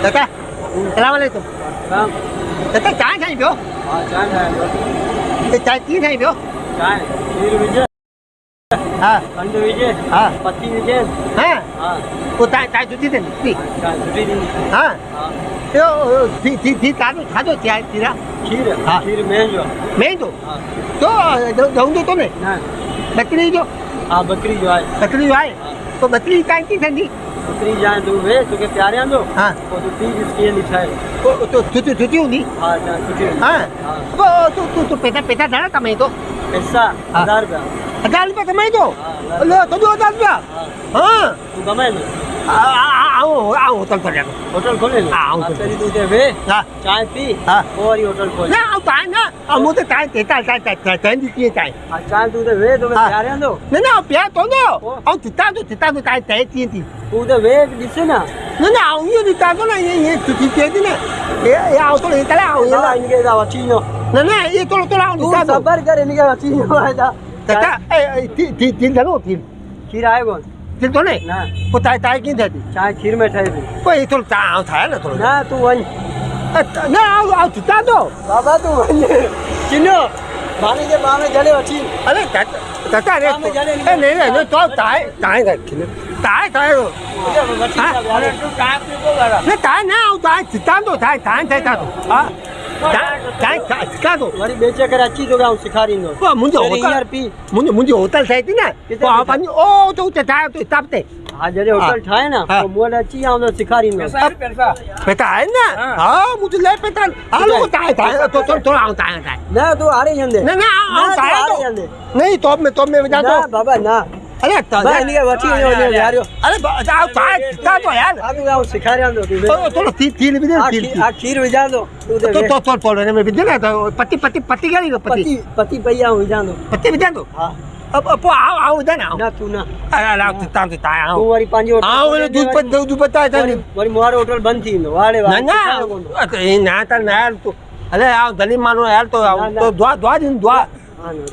चाचा सलाम अलैकुम चाचा चाय ठाही पियो चाय कीअं ठाही पियो हाँ खंड विझे हाँ पत्ती विझे हाँ हाँ पोइ चाय सुठी अथनि सुठी ॾींदी हाँ हाँ ॿियो थी खाधो चांहि थीरा खीर हाँ। खीर महांगो महांगो हाँ तो रहंदो तो न न बकरी जो हाँ बकरी जो आहे बकरी जो आहे हाँ। तो बकरी जी चांहि कीअं ठहंदी बकरी जाए तूं वे तोखे प्यारियांदो हाँ पोइ तूं पी ॾिस कीअं थी ठहे तो सुठी हूंदी हाँ जाए सुठी हूंदी। हाँ हाँ पोइ तूं पैसा घणा कमाई थो पैसा हाँ। 1000 रुपया 1000 रुपया कमाई थो हाँ अले सॼो 1000 रुपया हाँ हाँ तूं कमाए आऊं होटल खोलियां होटल खोले हाँ, हाँ होटल। पहिरीं तूं हुते वे हाँ चांहि पी हाँ। पोइ वरी होटल खोल न आऊं चांहि न मूं त चांहि ठहंदी कीअं चांहि हाँ चांहि तूं हुते वे तोखे हाँ। प्यारियांदो न न प्यार थोंदो पोइ? ऐं चिता तो चांहि ठहे कीअं थी तूं हुते वे ॾिस न न आऊं इहो ॾिसां थो न ईअं सुठी थिए थी न हे आऊं थोरो हिन करे आऊं हा, हिनखे था वठी वञो न इहे थोरो आऊं तूं ॾिसां थो सबर कर हिनखे वठी वञो आहे चाचा थी घणो थी खीर आहे कोन थींदो न न पोइ चांहि कीअं थिए थी चांहि खीर में ठहे थी पोइ हे थोरो चांहि आऊं ठाहे न थोरो न तूं वञ न आऊं चिता थो बाबा तूं वञ चिनो माने जे मामे जॾहिं वठी अरे चाचा रे हाँ, मैं जाने नहीं। नहीं तो चाय चाय वठी हाँ। अरे तूं चांहि पीतो वारा न चाय न आऊं चाय चिता थो चाय ठाहे थो हा चाय चिता थो वरी बेचे करे अची तोखे आउं सेखारींदो पोइ मुंहिंजो पहिरीं होटल हींअर पी मुंहिंजी होटल ठहे थी न किथे पोइ बीठा? पंहिंजी ओ तो उते ठाहे तो हिसाब ते हा जॾहिं होटल ठाहे न हाँ। पोइ मूं वटि अची आउं त सेखारींदो पैसा आहे न हा मुंहिंजो ले पैसा हलो चाय तो थोरो आऊं चाय न तूं हारे हंदे न आऊं तूं चाय हारे तो हंदे नहीं तो में विझा न तो बाबा न अरे भाई हिनखे वठी वञो यार अरे आऊं चाय चिता तो यार हा तूं आउं सेखारियांदो तूं थोरो थी विझे हा खीर विझांदो तूं तो हिन में विझे न त पती कहिड़ी पती पती पई आउं विझांदो पती विझंदो हा पोइ आऊं विझां न न तूं न अरे चिता थी तां तूं वरी पंहिंजी होटल आऊं खोले ॾे, दूध पता वरी वरी मुहारो होटल बंदि थी वेंदो वाड़े न वाड़े न त न यार तू अरे आऊं दली माण्हू यार तो तो दुआ ॾींदो दुआ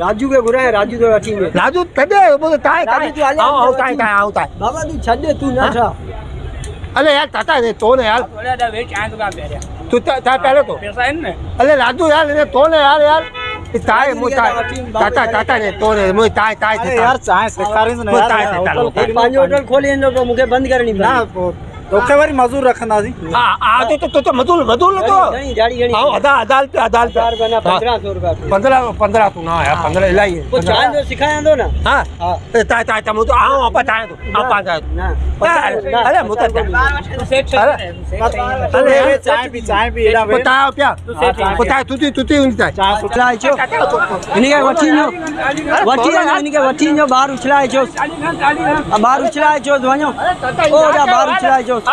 राजू खे घुराए राजू खे वठी वञे राजू तॾे वो ताए राजू तूं हले आऊं वठी ताए आऊं ताए बाबा तूं छॾ तूं न ठा अरे यार ताता ने तो ने यार तू ता पहले तो अरे राजू यार ने तो ने यार ताए मु ताता ने तो ने मु ताए यार चाय सेखारींदो न यार पंहिंजो होटल खोली वेंदो पोइ मूंखे बंदि करणी पवंदी तोखे वरी मज़ूर रखंदासीं आ तो मधुल न तो घणी झाड़ी घणी आऊं अदाल पे 1000 रुपया न 1500 रुपया 15 तू ना यार 15 इलाही है पोइ चांहि जो सेखारींदो न हां हा ताए मु तो आऊं आपा ताए तो आपा ताए न अरे मु तो अरे चाय पी एड़ा वे बताओ क्या बताओ तू उनता चाय उछलाए छो हिनखे वठी वञो हिनखे वठी वञो ॿाहिरि उछलाए छो ॿाहिरि उछलाए छो वञो ओ ॿाहिरि उछलाए छो न